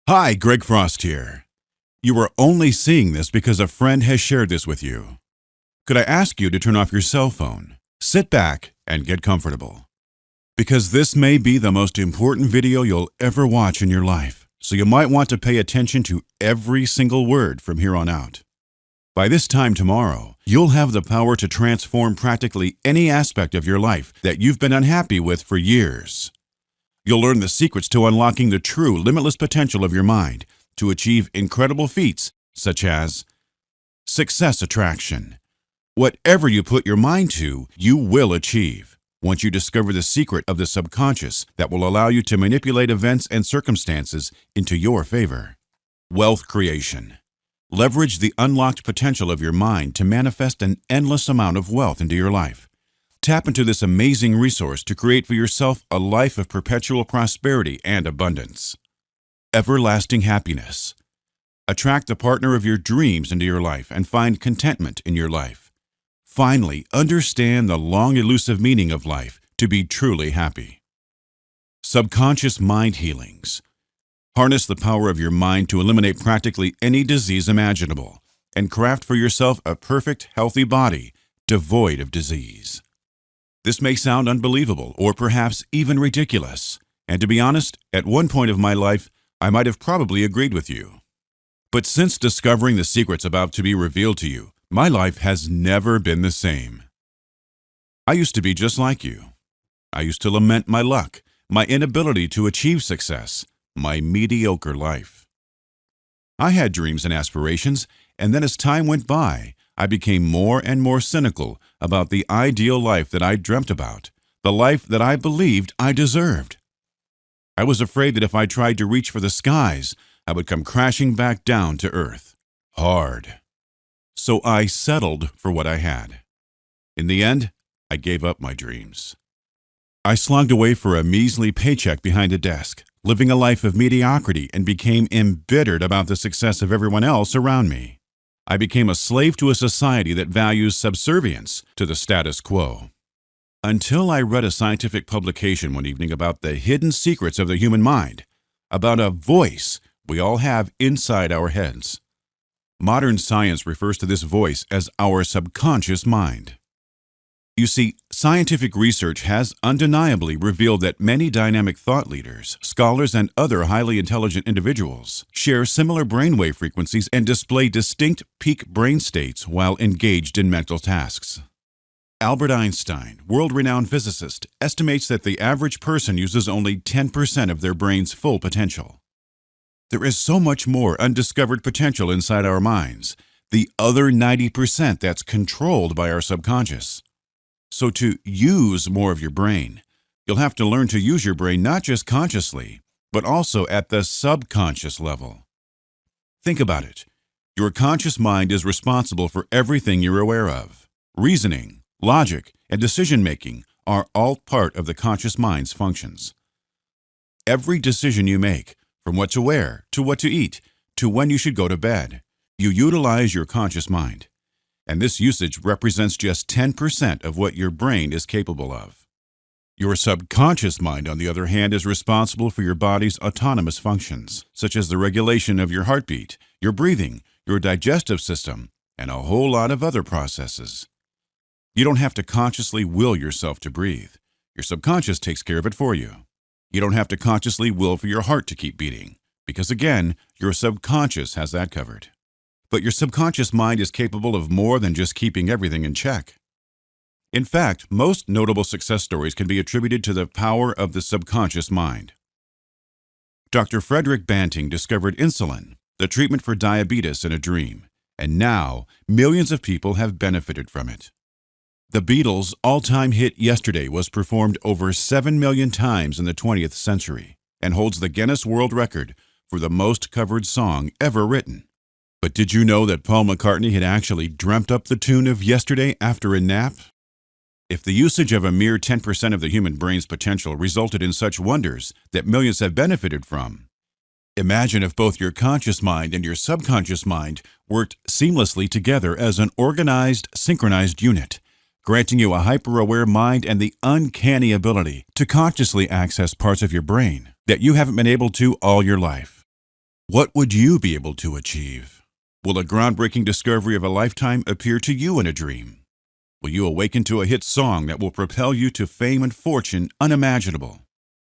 Hi, Greg Frost here. You are only seeing this because a friend has shared this with you. Could I ask you to turn off your cell phone, sit back, and get comfortable? Because this may be the most important video you'll ever watch in your life, so you might want to pay attention to every single word from here on out. By this time tomorrow, you'll have the power to transform practically any aspect of your life that you've been unhappy with for years. You'll learn the secrets to unlocking the true, limitless potential of your mind to achieve incredible feats such as success attraction. Whatever you put your mind to, you will achieve once you discover the secret of the subconscious that will allow you to manipulate events and circumstances into your favor. Wealth creation. Leverage the unlocked potential of your mind to manifest an endless amount of wealth into your life. Tap into this amazing resource to create for yourself a life of perpetual prosperity and abundance. Everlasting happiness. Attract the partner of your dreams into your life and find contentment in your life. Finally, understand the long elusive meaning of life to be truly happy. Subconscious mind healings. Harness the power of your mind to eliminate practically any disease imaginable and craft for yourself a perfect, healthy body devoid of disease. This may sound unbelievable or perhaps even ridiculous, and to be honest, at one point of my life, I might have probably agreed with you. But since discovering the secrets about to be revealed to you, my life has never been the same. I used to be just like you. I used to lament my luck, my inability to achieve success, my mediocre life. I had dreams and aspirations, and then as time went by, I became more and more cynical about the ideal life that I dreamt about, the life that I believed I deserved. I was afraid that if I tried to reach for the skies, I would come crashing back down to earth, hard. So I settled for what I had. In the end, I gave up my dreams. I slogged away for a measly paycheck behind a desk, living a life of mediocrity, and became embittered about the success of everyone else around me. I became a slave to a society that values subservience to the status quo. Until I read a scientific publication one evening about the hidden secrets of the human mind, about a voice we all have inside our heads. Modern science refers to this voice as our subconscious mind. You see, scientific research has undeniably revealed that many dynamic thought leaders, scholars, and other highly intelligent individuals share similar brainwave frequencies and display distinct peak brain states while engaged in mental tasks. Albert Einstein, world-renowned physicist, estimates that the average person uses only 10% of their brain's full potential. There is so much more undiscovered potential inside our minds, the other 90% that's controlled by our subconscious. So to use more of your brain, you'll have to learn to use your brain not just consciously, but also at the subconscious level. Think about it. Your conscious mind is responsible for everything you're aware of. Reasoning, logic, and decision-making are all part of the conscious mind's functions. Every decision you make, from what to wear, to what to eat, to when you should go to bed, you utilize your conscious mind. And this usage represents just 10% of what your brain is capable of. Your subconscious mind, on the other hand, is responsible for your body's autonomous functions, such as the regulation of your heartbeat, your breathing, your digestive system, and a whole lot of other processes. You don't have to consciously will yourself to breathe. Your subconscious takes care of it for you. You don't have to consciously will for your heart to keep beating, because again, your subconscious has that covered. But your subconscious mind is capable of more than just keeping everything in check. In fact, most notable success stories can be attributed to the power of the subconscious mind. Dr. Frederick Banting discovered insulin, the treatment for diabetes, in a dream, and now millions of people have benefited from it. The Beatles' all-time hit Yesterday was performed over 7 million times in the 20th century and holds the Guinness World Record for the most covered song ever written. But did you know that Paul McCartney had actually dreamt up the tune of Yesterday after a nap? If the usage of a mere 10% of the human brain's potential resulted in such wonders that millions have benefited from, imagine if both your conscious mind and your subconscious mind worked seamlessly together as an organized, synchronized unit, granting you a hyper-aware mind and the uncanny ability to consciously access parts of your brain that you haven't been able to all your life. What would you be able to achieve? Will a groundbreaking discovery of a lifetime appear to you in a dream? Will you awaken to a hit song that will propel you to fame and fortune unimaginable?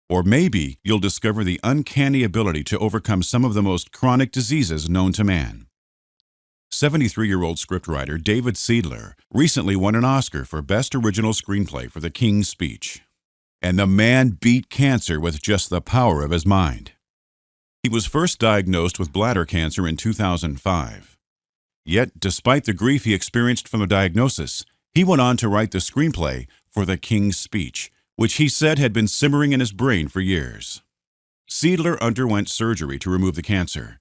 Or maybe you'll discover the uncanny ability to overcome some of the most chronic diseases known to man. 73-year-old scriptwriter David Seidler recently won an Oscar for Best Original Screenplay for The King's Speech. And the man beat cancer with just the power of his mind. He was first diagnosed with bladder cancer in 2005. Yet, despite the grief he experienced from the diagnosis, he went on to write the screenplay for The King's Speech, which he said had been simmering in his brain for years. Seidler underwent surgery to remove the cancer.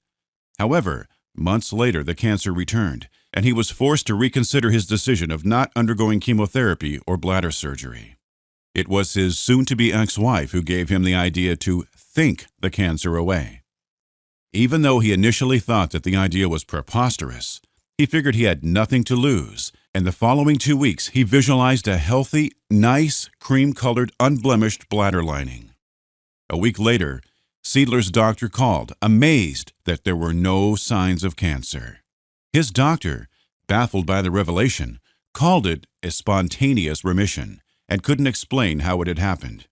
However, months later the cancer returned, and he was forced to reconsider his decision of not undergoing chemotherapy or bladder surgery. It was his soon-to-be ex-wife who gave him the idea to think the cancer away. Even though he initially thought that the idea was preposterous, he figured he had nothing to lose, and the following 2 weeks he visualized a healthy, nice, cream-colored, unblemished bladder lining. A week later, Seidler's doctor called, amazed that there were no signs of cancer. His doctor, baffled by the revelation, called it a spontaneous remission and couldn't explain how it had happened.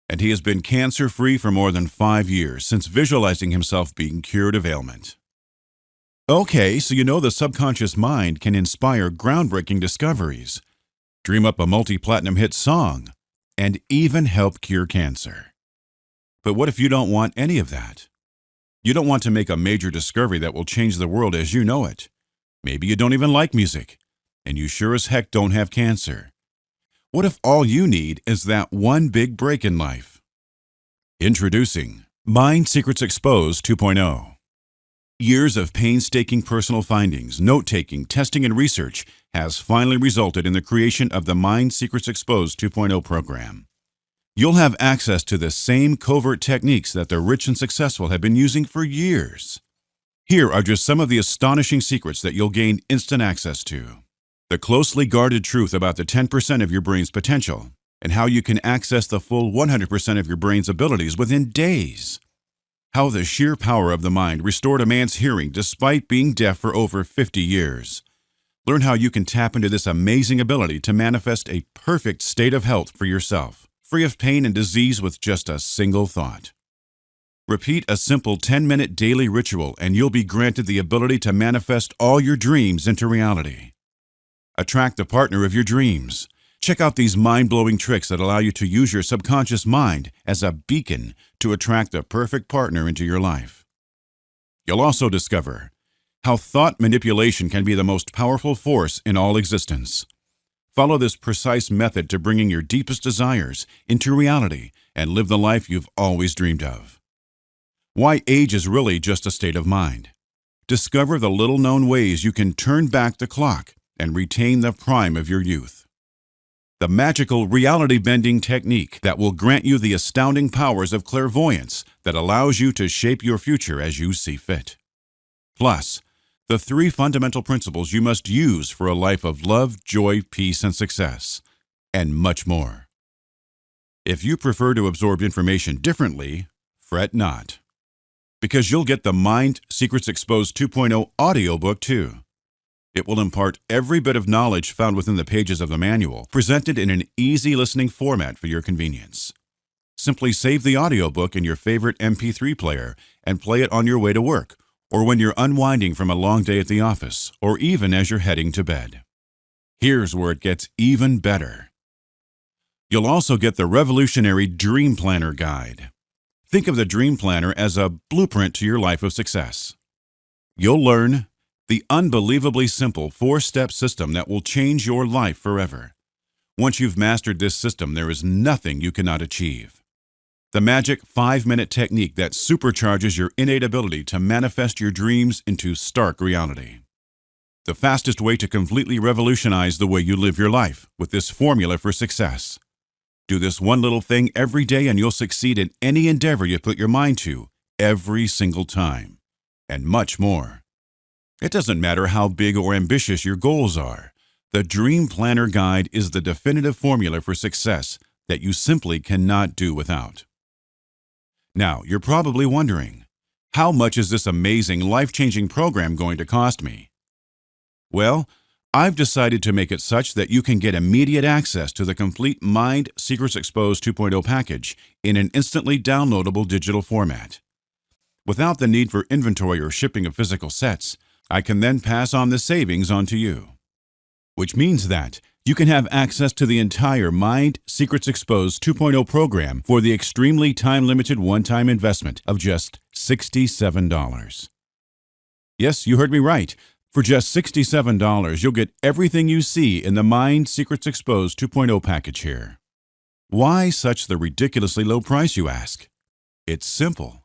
And he has been cancer-free for more than 5 years since visualizing himself being cured of ailment. Okay, so you know the subconscious mind can inspire groundbreaking discoveries, dream up a multi-platinum hit song, and even help cure cancer. But what if you don't want any of that? You don't want to make a major discovery that will change the world as you know it. Maybe you don't even like music, and you sure as heck don't have cancer. What if all you need is that one big break in life? Introducing Mind Secrets Exposed 2.0. Years of painstaking personal findings, note-taking, testing, and research has finally resulted in the creation of the Mind Secrets Exposed 2.0 program. You'll have access to the same covert techniques that the rich and successful have been using for years. Here are just some of the astonishing secrets that you'll gain instant access to. The closely guarded truth about the 10% of your brain's potential, and how you can access the full 100% of your brain's abilities within days. How the sheer power of the mind restored a man's hearing despite being deaf for over 50 years. Learn how you can tap into this amazing ability to manifest a perfect state of health for yourself, free of pain and disease with just a single thought. Repeat a simple 10-minute daily ritual and you'll be granted the ability to manifest all your dreams into reality. Attract the partner of your dreams. Check out these mind-blowing tricks that allow you to use your subconscious mind as a beacon to attract the perfect partner into your life. You'll also discover how thought manipulation can be the most powerful force in all existence. Follow this precise method to bringing your deepest desires into reality and live the life you've always dreamed of. Why age is really just a state of mind. Discover the little-known ways you can turn back the clock and retain the prime of your youth. The magical reality-bending technique that will grant you the astounding powers of clairvoyance that allows you to shape your future as you see fit. Plus, the 3 fundamental principles you must use for a life of love, joy, peace, and success, and much more. If you prefer to absorb information differently, fret not, because you'll get the Mind Secrets Exposed 2.0 audiobook too. It will impart every bit of knowledge found within the pages of the manual, presented in an easy listening format for your convenience. Simply save the audiobook in your favorite MP3 player and play it on your way to work, or when you're unwinding from a long day at the office, or even as you're heading to bed. Here's where it gets even better. You'll also get the revolutionary Dream Planner Guide. Think of the Dream Planner as a blueprint to your life of success. You'll learn the unbelievably simple 4-step system that will change your life forever. Once you've mastered this system, there is nothing you cannot achieve. The magic 5-minute technique that supercharges your innate ability to manifest your dreams into stark reality. The fastest way to completely revolutionize the way you live your life with this formula for success. Do this one little thing every day and you'll succeed in any endeavor you put your mind to every single time, and much more. It doesn't matter how big or ambitious your goals are. The Dream Planner Guide is the definitive formula for success that you simply cannot do without. Now, you're probably wondering, How much is this amazing, life-changing program going to cost me? Well, I've decided to make it such that you can get immediate access to the complete Mind Secrets Exposed 2.0 package in an instantly downloadable digital format. Without the need for inventory or shipping of physical sets, I can then pass on the savings on to you. Which means that you can have access to the entire Mind Secrets Exposed 2.0 program for the extremely time-limited one-time investment of just $67. Yes, you heard me right. For just $67, you'll get everything you see in the Mind Secrets Exposed 2.0 package here. Why such the ridiculously low price, you ask? It's simple.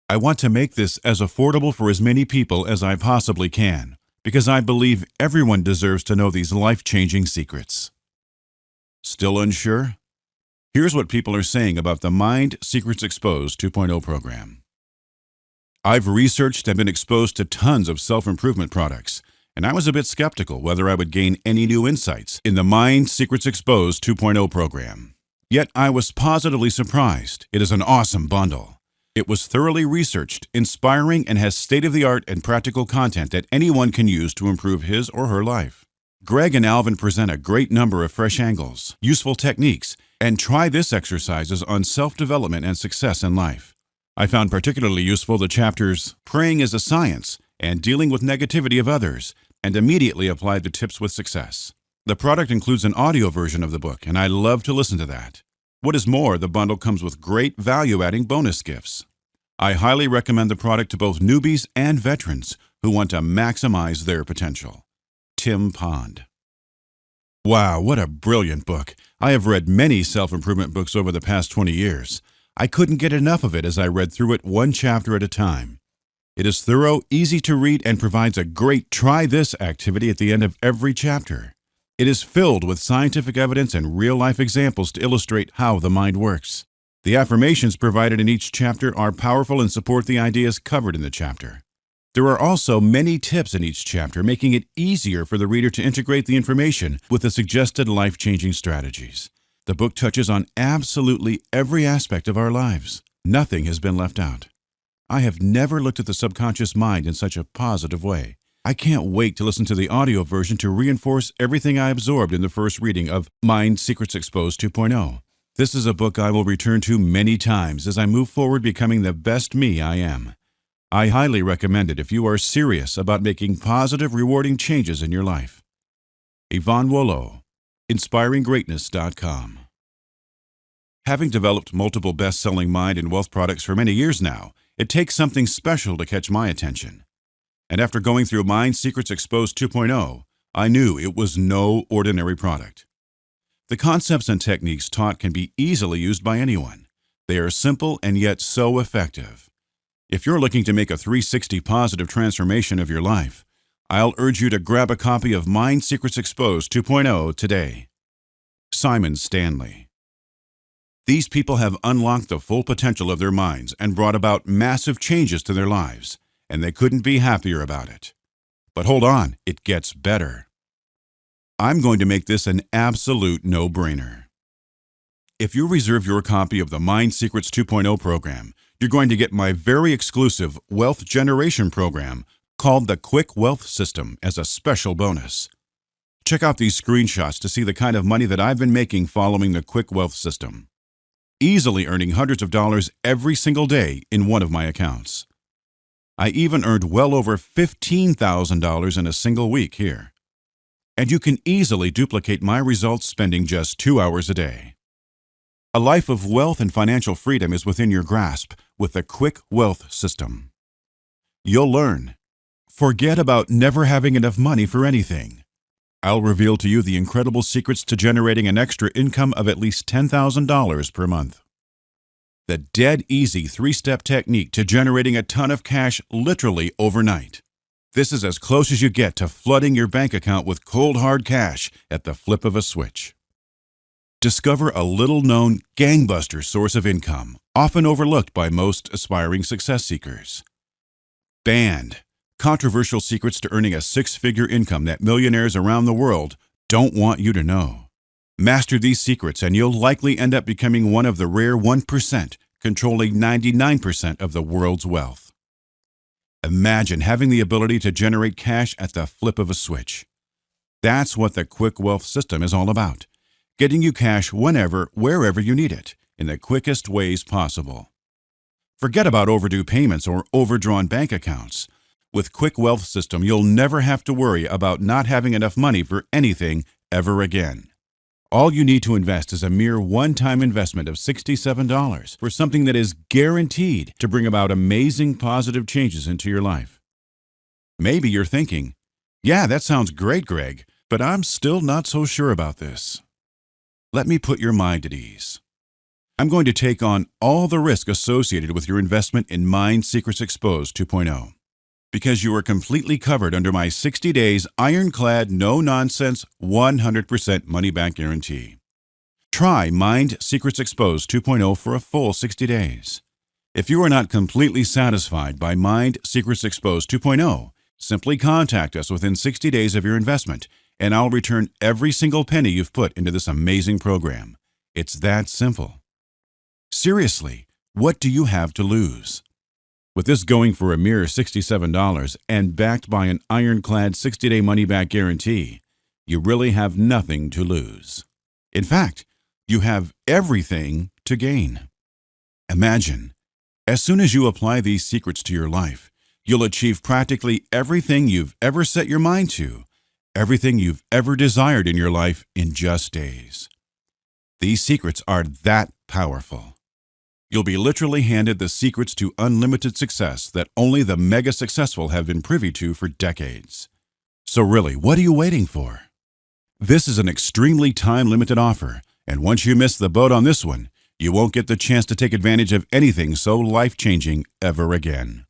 I want to make this as affordable for as many people as I possibly can, because I believe everyone deserves to know these life-changing secrets. Still unsure? Here's what people are saying about the Mind Secrets Exposed 2.0 program. I've researched and been exposed to tons of self-improvement products, and I was a bit skeptical whether I would gain any new insights in the Mind Secrets Exposed 2.0 program. Yet I was positively surprised. It is an awesome bundle. It was thoroughly researched, inspiring, and has state-of-the-art and practical content that anyone can use to improve his or her life. Greg and Alvin present a great number of fresh angles, useful techniques, and try this exercises on self-development and success in life. I found particularly useful the chapters Praying is a Science and Dealing with Negativity of Others, and immediately applied the tips with success. The product includes an audio version of the book, and I love to listen to that. What is more, the bundle comes with great value-adding bonus gifts. I highly recommend the product to both newbies and veterans who want to maximize their potential. Tim Pond. Wow, what a brilliant book. I have read many self-improvement books over the past 20 years. I couldn't get enough of it as I read through it one chapter at a time. It is thorough, easy to read, and provides a great try this activity at the end of every chapter. It is filled with scientific evidence and real-life examples to illustrate how the mind works. The affirmations provided in each chapter are powerful and support the ideas covered in the chapter. There are also many tips in each chapter, making it easier for the reader to integrate the information with the suggested life-changing strategies. The book touches on absolutely every aspect of our lives. Nothing has been left out. I have never looked at the subconscious mind in such a positive way. I can't wait to listen to the audio version to reinforce everything I absorbed in the first reading of Mind Secrets Exposed 2.0. This is a book I will return to many times as I move forward becoming the best me I am. I highly recommend it if you are serious about making positive, rewarding changes in your life. Yvonne Wollo, InspiringGreatness.com. Having developed multiple best-selling mind and wealth products for many years now, it takes something special to catch my attention. And after going through Mind Secrets Exposed 2.0, I knew it was no ordinary product. The concepts and techniques taught can be easily used by anyone. They are simple and yet so effective. If you're looking to make a 360 positive transformation of your life, I'll urge you to grab a copy of Mind Secrets Exposed 2.0 today. Simon Stanley. These people have unlocked the full potential of their minds and brought about massive changes to their lives, and they couldn't be happier about it. But hold on, it gets better. I'm going to make this an absolute no-brainer. If you reserve your copy of the Mind Secrets 2.0 program, you're going to get my very exclusive wealth generation program called the Quick Wealth System as a special bonus. Check out these screenshots to see the kind of money that I've been making following the Quick Wealth System. Easily earning hundreds of dollars every single day in one of my accounts. I even earned well over $15,000 in a single week here. And you can easily duplicate my results spending just 2 hours a day. A life of wealth and financial freedom is within your grasp with the Quick Wealth System. You'll learn. Forget about never having enough money for anything. I'll reveal to you the incredible secrets to generating an extra income of at least $10,000 per month. The dead easy 3-step technique to generating a ton of cash literally overnight. This is as close as you get to flooding your bank account with cold hard cash at the flip of a switch. Discover a little-known gangbuster source of income, often overlooked by most aspiring success seekers. Banned. Controversial secrets to earning a 6-figure income that millionaires around the world don't want you to know. Master these secrets and you'll likely end up becoming one of the rare 1%, controlling 99% of the world's wealth. Imagine having the ability to generate cash at the flip of a switch. That's what the Quick Wealth system is all about, getting you cash whenever, wherever you need it, in the quickest ways possible. Forget about overdue payments or overdrawn bank accounts. With Quick Wealth system, you'll never have to worry about not having enough money for anything ever again. All you need to invest is a mere one-time investment of $67 for something that is guaranteed to bring about amazing positive changes into your life. Maybe you're thinking, yeah, that sounds great, Greg, but I'm still not so sure about this. Let me put your mind at ease. I'm going to take on all the risk associated with your investment in Mind Secrets Exposed 2.0 because you are completely covered under my 60 days ironclad, no-nonsense, 100% money-back guarantee. Try Mind Secrets Exposed 2.0 for a full 60 days. If you are not completely satisfied by Mind Secrets Exposed 2.0, simply contact us within 60 days of your investment, and I'll return every single penny you've put into this amazing program. It's that simple. Seriously, what do you have to lose? With this going for a mere $67 and backed by an ironclad 60-day money-back guarantee, you really have nothing to lose. In fact, you have everything to gain. Imagine, as soon as you apply these secrets to your life, you'll achieve practically everything you've ever set your mind to, everything you've ever desired in your life in just days. These secrets are that powerful. You'll be literally handed the secrets to unlimited success that only the mega successful have been privy to for decades. So really, what are you waiting for? This is an extremely time-limited offer, and once you miss the boat on this one, you won't get the chance to take advantage of anything so life-changing ever again.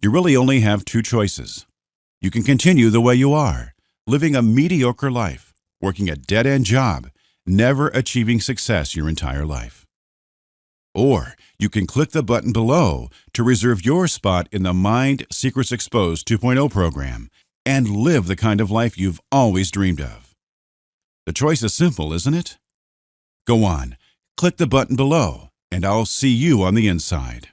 You really only have two choices. You can continue the way you are, living a mediocre life, working a dead-end job, never achieving success your entire life. Or you can click the button below to reserve your spot in the Mind Secrets Exposed 2.0 program and live the kind of life you've always dreamed of. The choice is simple, isn't it? Go on, click the button below, and I'll see you on the inside.